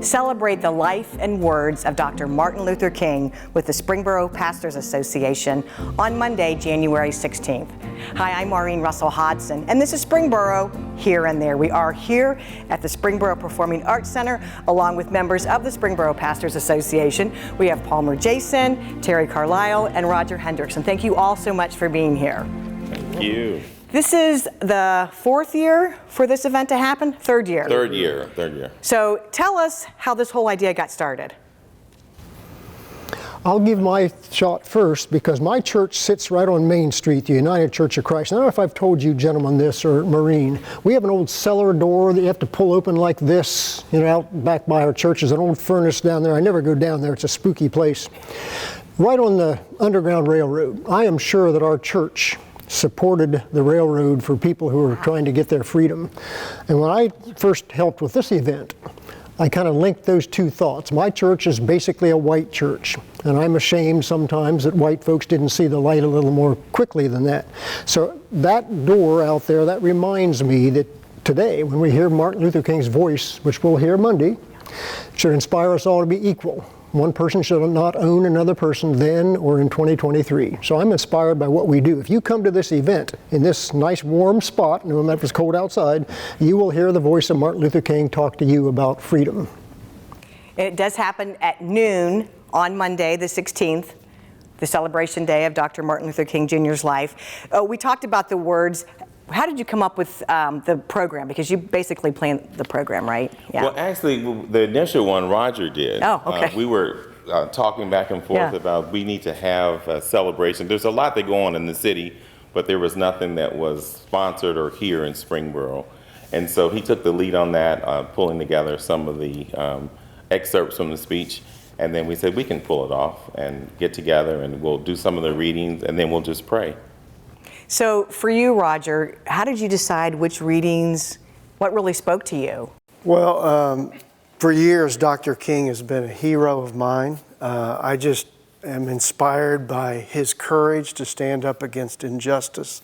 Celebrate the life and words of Dr. Martin Luther King with the Springboro Pastors Association on Monday, January 16th. Hi, I'm Maureen Russell Hodson, and this is Springboro Here and There. We are here at the Springboro Performing Arts Center, along with members of the Springboro Pastors Association. We have Palmer Jason, Terry Carlisle, and Roger Hendricks, and thank you all so much for being here. Thank you. This is the fourth year for this event to happen? Third year. Third year. So tell us how this whole idea got started. I'll give my shot first because my church sits right on Main Street, the United Church of Christ. I don't know if I've told you gentlemen this or Maureen. We have an old cellar door that you have to pull open like this, out back by our church. There's an old furnace down there. I never go down there. It's a spooky place. Right on the Underground Railroad. I am sure that our church supported the railroad for people who were trying to get their freedom. And when I first helped with this event, I kind of linked those two thoughts. My church is basically a white church, and I'm ashamed sometimes that white folks didn't see the light a little more quickly than that. So that door out there, that reminds me that today, when we hear Martin Luther King's voice, which we'll hear Monday, should inspire us all to be equal. One person should not own another person then or in 2023. So I'm inspired by what we do. If you come to this event in this nice warm spot, no matter if it's cold outside, you will hear the voice of Martin Luther King talk to you about freedom. It does happen at noon on Monday, the 16th, the celebration day of Dr. Martin Luther King Jr.'s life. We talked about the words. How did you come up with the program? Because you basically planned the program, right? Yeah. Well, actually, the initial one, Roger did. Oh, okay. We were talking back and forth about we need to have a celebration. There's a lot that go on in the city, but there was nothing that was sponsored or here in Springboro. And so he took the lead on that, pulling together some of the excerpts from the speech. And then we said we can pull it off and get together and we'll do some of the readings and then we'll just pray. So for you, Roger, how did you decide which readings, what really spoke to you? Well, for years, Dr. King has been a hero of mine. I just am inspired by his courage to stand up against injustice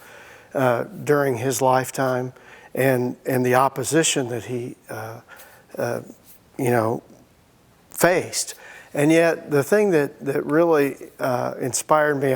during his lifetime and the opposition that he, faced. And yet, the thing that really inspired me,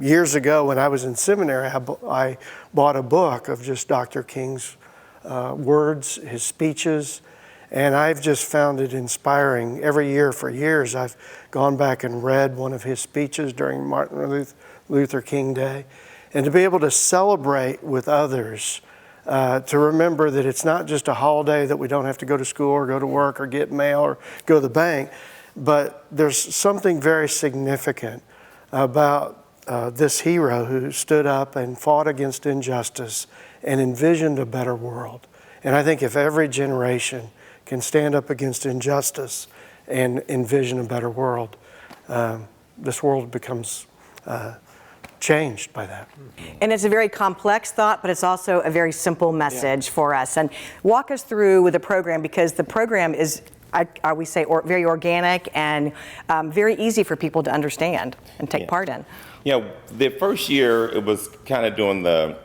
years ago when I was in seminary, I bought a book of just Dr. King's words, his speeches, and I've just found it inspiring. Every year for years, I've gone back and read one of his speeches during Martin Luther King Day. And to be able to celebrate with others, to remember that it's not just a holiday that we don't have to go to school or go to work or get mail or go to the bank, but there's something very significant about this hero who stood up and fought against injustice and envisioned a better world. And I think if every generation can stand up against injustice and envision a better world, this world becomes changed by that. And it's a very complex thought, but it's also a very simple message for us. And walk us through with the program, because the program is, I would say, very organic and very easy for people to understand and take part in. Yeah, the first year it was kind of during the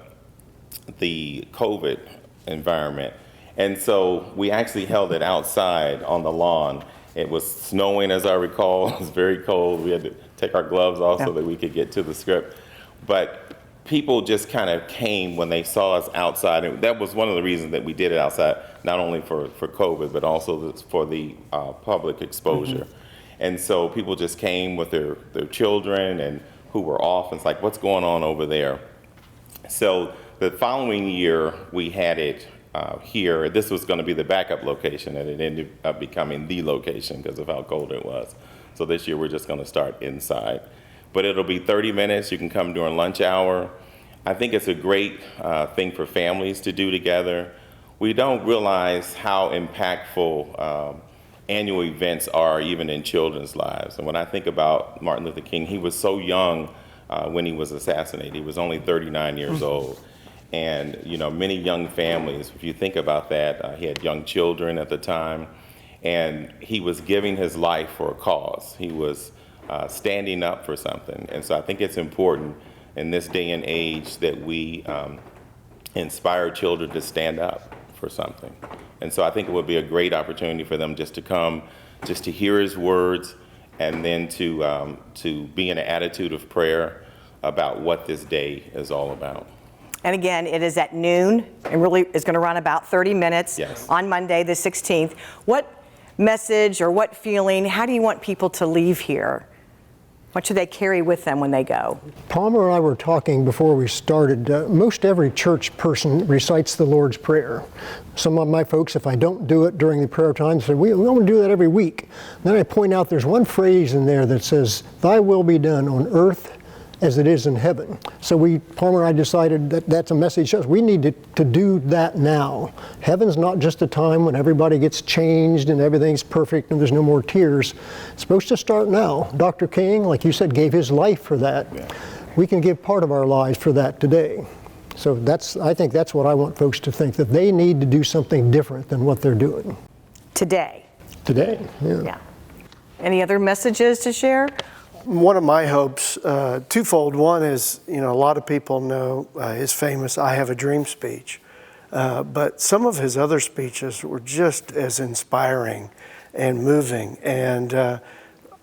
COVID environment, and so we actually held it outside on the lawn. It was snowing, as I recall. It was very cold. We had to take our gloves off so that we could get to the script. But people just kind of came when they saw us outside, and that was one of the reasons that we did it outside, not only for COVID, but also for the public exposure. Mm-hmm. And so people just came with their children and who were off, and it's like, what's going on over there? So the following year, we had it here. This was going to be the backup location, and it ended up becoming the location because of how cold it was. So this year, we're just going to start inside. But it'll be 30 minutes. You can come during lunch hour. I think it's a great thing for families to do together. We don't realize how impactful annual events are even in children's lives. And when I think about Martin Luther King, he was so young when he was assassinated. He was only 39 years old. And many young families, if you think about that, he had young children at the time, and he was giving his life for a cause. He was standing up for something. And so I think it's important in this day and age that we inspire children to stand up for something. And so I think it would be a great opportunity for them just to come, just to hear his words, and then to be in an attitude of prayer about what this day is all about. And again, it is at noon, and really is going to run about 30 minutes on Monday, the 16th. What message or what feeling, how do you want people to leave here? What should they carry with them when they go? Palmer and I were talking before we started. Most every church person recites the Lord's Prayer. Some of my folks, if I don't do it during the prayer time, say, we want to do that every week. Then I point out there's one phrase in there that says, "Thy will be done on earth as it is in heaven." So Palmer and I decided that that's a message to us. We need to do that now. Heaven's not just a time when everybody gets changed and everything's perfect and there's no more tears. It's supposed to start now. Dr. King, like you said, gave his life for that. Yeah. We can give part of our lives for that today. So I think that's what I want folks to think, that they need to do something different than what they're doing. Today. Today, yeah. Any other messages to share? One of my hopes, twofold. One is, a lot of people know his famous "I Have a Dream" speech, but some of his other speeches were just as inspiring and moving. And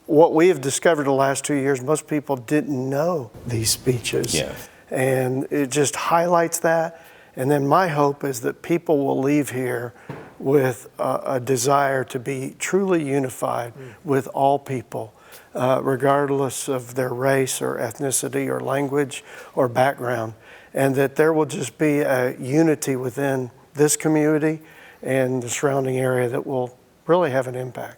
what we have discovered the last 2 years, most people didn't know these speeches. Yes. And it just highlights that. And then my hope is that people will leave here with a desire to be truly unified with all people. Regardless of their race or ethnicity or language or background, and that there will just be a unity within this community and the surrounding area that will really have an impact.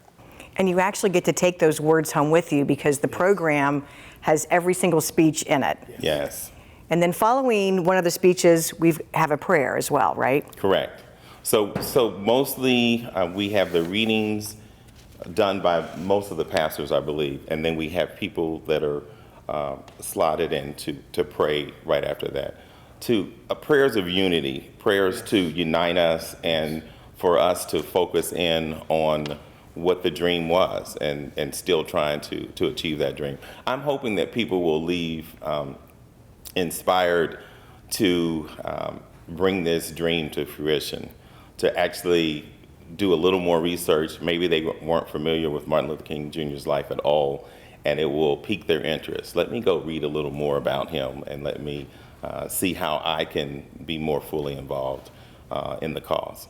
And you actually get to take those words home with you, because the program has every single speech in it. Yes. And then following one of the speeches, we have a prayer as well, right? Correct. So mostly we have the readings done by most of the pastors, I believe, and then we have people that are slotted in to pray right after that. Prayers of unity, prayers to unite us and for us to focus in on what the dream was and still trying to achieve that dream. I'm hoping that people will leave inspired to bring this dream to fruition, to actually do a little more research. Maybe they weren't familiar with Martin Luther King Jr.'s life at all, and it will pique their interest. Let me go read a little more about him, and let me see how I can be more fully involved in the cause.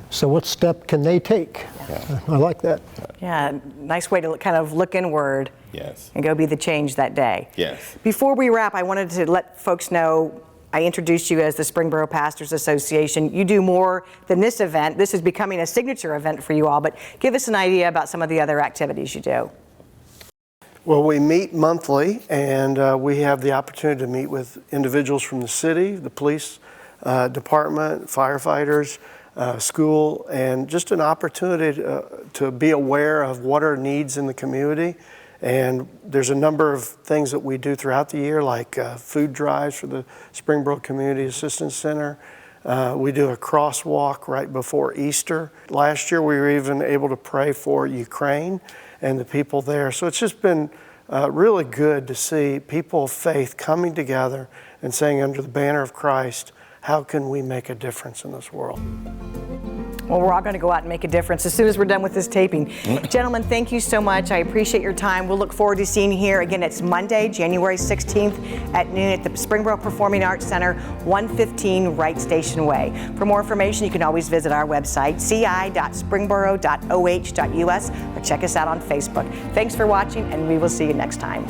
So what step can they take? Yeah. I like that. Yeah, nice way to kind of look inward. Yes. And go be the change that day. Yes. Before we wrap, I wanted to let folks know, I introduced you as the Springboro Pastors Association. You do more than this event. This is becoming a signature event for you all, but give us an idea about some of the other activities you do. Well, we meet monthly, and we have the opportunity to meet with individuals from the city, the police department, firefighters, school, and just an opportunity to be aware of what are needs in the community. And there's a number of things that we do throughout the year, like food drives for the Springboro Community Assistance Center. We do a crosswalk right before Easter. Last year, we were even able to pray for Ukraine and the people there. So it's just been really good to see people of faith coming together and saying, under the banner of Christ, how can we make a difference in this world? Well, we're all going to go out and make a difference as soon as we're done with this taping. Gentlemen, thank you so much. I appreciate your time. We'll look forward to seeing you here. Again, it's Monday, January 16th at noon at the Springboro Performing Arts Center, 115 Wright Station Way. For more information, you can always visit our website, ci.springboro.oh.us, or check us out on Facebook. Thanks for watching, and we will see you next time.